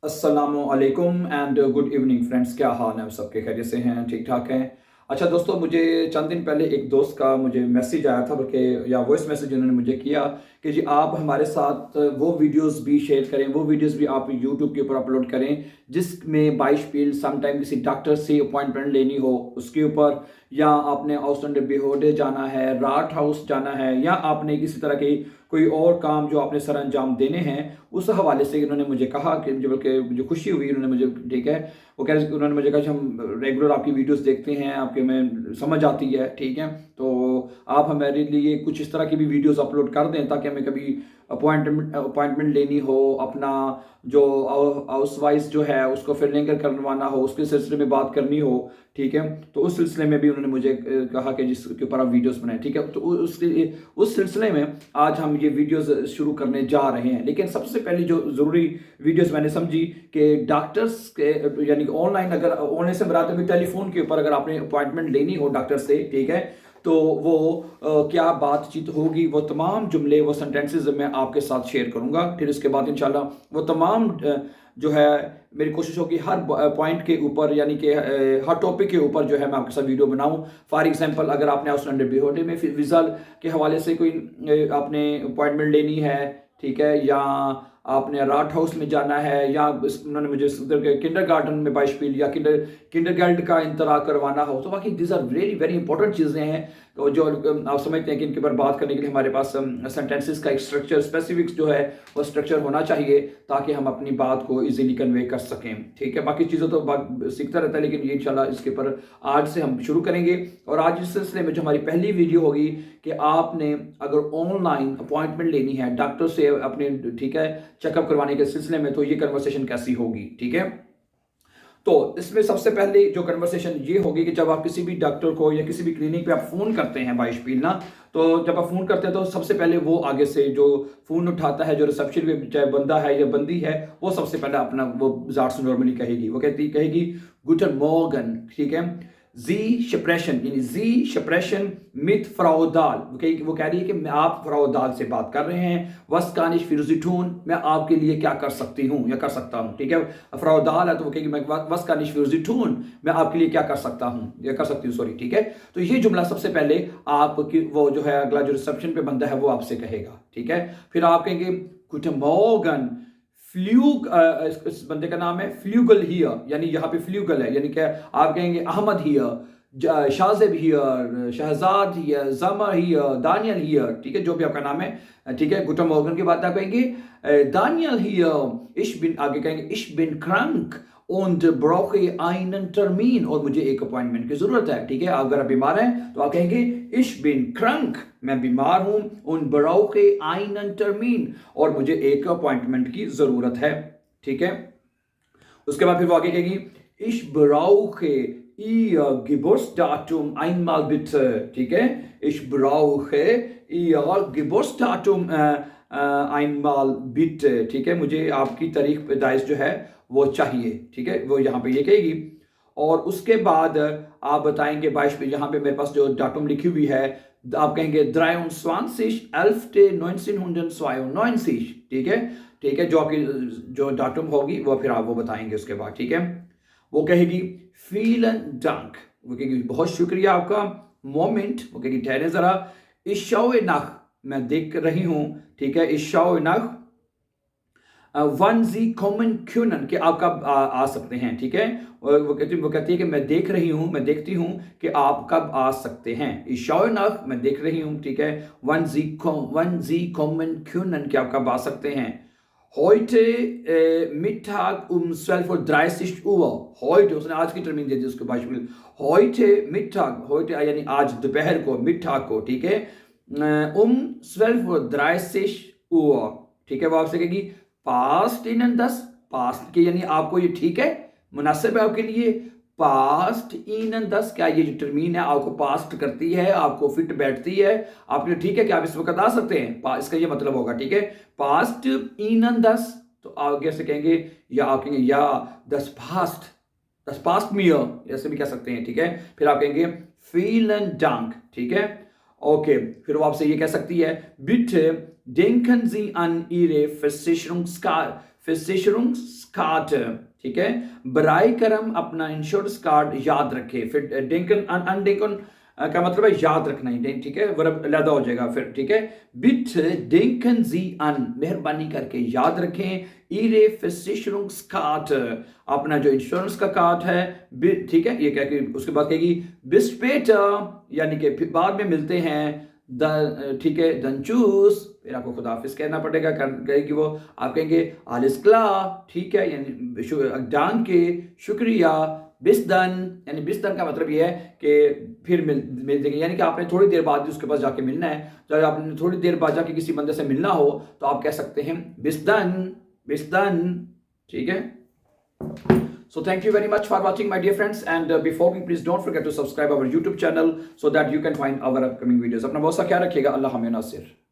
अस्सलामु अलैकुम and good evening friends. क्या हाल है? सबके खैरियत से हैं, ठीक ठाक हैं। अच्छा दोस्तों, मुझे चंद दिन पहले एक दोस्त का मुझे मैसेज आया था, बल्कि या वॉइस मैसेज उन्होंने मुझे किया कि जी आप हमारे साथ वो वीडियोस भी शेयर करें, वो वीडियोस भी आप यूट्यूब के ऊपर अपलोड करें जिसमें बाइशपील समटाइम किसी डॉक्टर से अपॉइंटमेंट लेनी हो उसके ऊपर, या आपने आउसलैंड बिहोडे जाना है, राट हाउस जाना है, या आपने किसी तरह की कोई और काम जो आपने सर अंजाम देने हैं उस हवाले से उन्होंने मुझे कहा कि बल्कि मुझे खुशी हुई। उन्होंने मुझे, ठीक है, वो कह रहे, उन्होंने मुझे कहा कि हम रेगुलर आपकी वीडियोस देखते हैं, आपके में समझ आती है, ठीक है, तो आप हमारे लिए कुछ इस तरह की भी वीडियोस अपलोड कर दें ताकि हमें कभी अपॉइंटमेंट लेनी हो, अपना जो हाउस वाइज जो है उसको फिर लिंक करवाना हो, उसके सिलसिले में बात करनी हो, ठीक है, तो उस सिलसिले में भी उन्होंने मुझे कहा कि जिसके ऊपर आप वीडियोस बनाएं, ठीक है। तो उस सिलसिले में आज हम ये वीडियोस शुरू करने जा रहे हैं। लेकिन सबसे पहले जो ज़रूरी वीडियोस मैंने समझी कि डॉक्टर्स के, यानी ऑनलाइन, अगर ऑनलाइन से बरात में टेलीफोन के ऊपर अगर आपने अपॉइंटमेंट लेनी हो डॉक्टर से, ठीक है, तो वो क्या बातचीत होगी, वो तमाम जुमले, वो सेंटेंसेस मैं आपके साथ शेयर करूंगा। फिर इसके बाद इंशाल्लाह वो तमाम जो है मेरी कोशिश होगी हर पॉइंट के ऊपर, यानी कि हर टॉपिक के ऊपर जो है मैं आपके साथ वीडियो बनाऊं। फॉर एग्जांपल, अगर आपने आउसलैंड बिहोडे में वीज़ा के हवाले से कोई आपने अपॉइंटमेंट लेनी है, ठीक है, या आपने राट हाउस में जाना है, या उन्होंने मुझे किंडर गार्डन में बाइशपील या किंडर गार्डन का इंतरा करवाना हो, तो बाकी these are very very important चीज़ें हैं तो जो आप समझते हैं कि इनके ऊपर बात करने के लिए हमारे पास सेंटेंसेस का एक स्ट्रक्चर, स्पेसिफिक्स जो है वो स्ट्रक्चर होना चाहिए ताकि हम अपनी बात को इजीली कन्वे कर सकें, ठीक है। बाकी चीज़ों तो सीखता रहता है, लेकिन ये इंशाल्लाह इसके ऊपर आज से हम शुरू करेंगे। और आज इस सिलसिले में जो हमारी पहली वीडियो होगी कि आपने अगर ऑनलाइन अपॉइंटमेंट लेनी है डॉक्टर से अपने, ठीक है, चेकअप करवाने के सिलसिले में, तो ये कन्वर्सेशन कैसी होगी, ठीक है। तो इसमें सबसे पहले जो कन्वर्सेशन ये होगी कि जब आप किसी भी डॉक्टर को या किसी भी क्लिनिक पे आप फ़ोन करते हैं बाइशपील ना, तो जब आप फ़ोन करते हैं तो सबसे पहले वो आगे से जो फ़ोन उठाता है, जो रिसेप्शन पे चाहे बंदा है या बंदी है, वो सबसे पहले अपना वो ज़ात से नॉर्मली कहेगी, वो कहेगी गुटन मॉर्गन, ठीक है, जी शप्रेशन, यानी जी शप्रेशन मिथ फ्राउदाल, वो कह रही है कि आप फ्राउदाल से बात कर रहे हैं, वस्कानिश फिरोजिटून, मैं आपके लिए क्या कर सकती हूँ या कर सकता हूँ, ठीक है। फ्राउदाल है तो वो कहेगी मैं वस्कानिश फिरोजिटून, मैं आपके लिए क्या कर सकता हूँ या कर सकती हूँ, सॉरी, ठीक है। तो ये जुमला सबसे पहले आपकी वो जो है अगला जो रिसेप्शन पे बंदा है वो आपसे कहेगा, ठीक है। फिर आप कहेंगे गुटन मॉर्गन फ्लूग, इस बंदे का नाम है फ्लूगल हियर, यानी यहाँ पे फ्लूगल है, यानी क्या आप कहेंगे Ahmed here, Shajib here, Shahzad here, Jamar here, Daniyal here, ठीक है, जो भी आपका नाम है, ठीक है। गुटन मॉर्गन की बात आप कहेंगे दानियल हियर, इश बिन, आगे कहेंगे इश बिन crank und brauche einen Termin, और मुझे एक अपॉइंटमेंट की जरूरत है, ठीक है। अगर आप बीमार हैं तो आप कहेंगे ich bin krank, मैं बीमार हूं, und brauche einen Termin, और मुझे एक अपॉइंटमेंट की जरूरत है, ठीक है। उसके बाद फिर वो आगे कहेगी ich brauche ihr Geburtsdatum einmal bitte, ठीक है, ich brauche ihr Geburtsdatum einmal bitte, ठीक है, मुझे आपकी तारीख पैदाइश जो है वो चाहिए, ठीक है, वो यहाँ पे ये कहेगी। और उसके बाद आप बताएंगे बाईस पे, यहाँ पे मेरे पास जो डाटम लिखी हुई है, आप कहेंगे 23/11/1992, ठीक है, ठीक है, जो आपकी जो डाटम होगी वो फिर आप वो बताएंगे उसके बाद, ठीक है। वो कहेगी फीलन डंक, वो कहेगी बहुत शुक्रिया आपका, मोमेंट, वो कहेगी ठहरे जरा, इशाओ नख, मैं देख रही हूँ, ठीक है, इशाओ नख वन जी कॉमन क्यूनन, कि आप कब आ सकते हैं, ठीक है। और वो कहती है कि मैं देख रही हूँ, मैं देखती हूँ कि आप कब आ सकते हैं, इशाउनख, मैं देख रही हूँ, ठीक है, वन जी कॉमन क्यूनन, कि आप कब आ सकते हैं। heute Mittag um 12:30 Uhr, heute, उसने आज की टर्मिंग दे दी उसके beispiel, heute Mittag, heute यानी आज दोपहर को, मिठाग को, ठीक है, um 12:30 Uhr, ठीक है। वो आपसे कहेगी पास्ट इन 10, पास्ट के यानी आपको ये ठीक है, मुनासिब है आपके लिए, पास्ट इन 10, क्या ये जो टर्मीन है आपको पास्ट करती है, आपको फिट बैठती है, आपके ठीक है कि आप इस वक्त आ सकते हैं, इसका ये मतलब होगा, ठीक है, पास्ट इन 10। तो आगे से कहेंगे, या आप कहेंगे या 10 पास्ट मियर, ऐसे भी कह सकते हैं, ठीक है। फिर आप कहेंगे फीलन डंक, ठीक है, ओके। फिर वो आपसे ये कह सकती है बिटे denken Sie an Ihre versicherungskarte, ठीक है, बराए करम अपना इंश्योरेंस कार्ड याद रखे। फिर denken an denken का मतलब है याद रखना ही, ठीक है, वर्ब लैदा हो जाएगा फिर, ठीक है। bitte denken Sie an, मेहरबानी करके याद रखें, ihre Versicherungskarte, अपना जो इंश्योरेंस का कार्ड है, ठीक है। ये क्या कि उसके बाद कहेगी bis später, यानी कि फिर बाद में मिलते हैं, ठीक है, dann tschüss, फिर आपको खुदाफिज कहना पड़ेगा, कहेगी वो, आप कहेंगे alles klar, ठीक है, यानी danke, शुक्रिया, bis dann, यानी bis dann का मतलब ये है कि फिर मिल देंगे, यानी कि आपने थोड़ी देर बाद उसके पास जाके मिलना है। जब आपने थोड़ी देर बाद जाके किसी बंदे से मिलना हो तो आप कह सकते हैं bis dann, ठीक है। So thank you very much for watching, my dear friends, and before we, please don't forget to subscribe our YouTube channel so that you can find our upcoming videos. अपना बहुत सा ख्याल रखिएगा। अल्लाह हमें नासिर।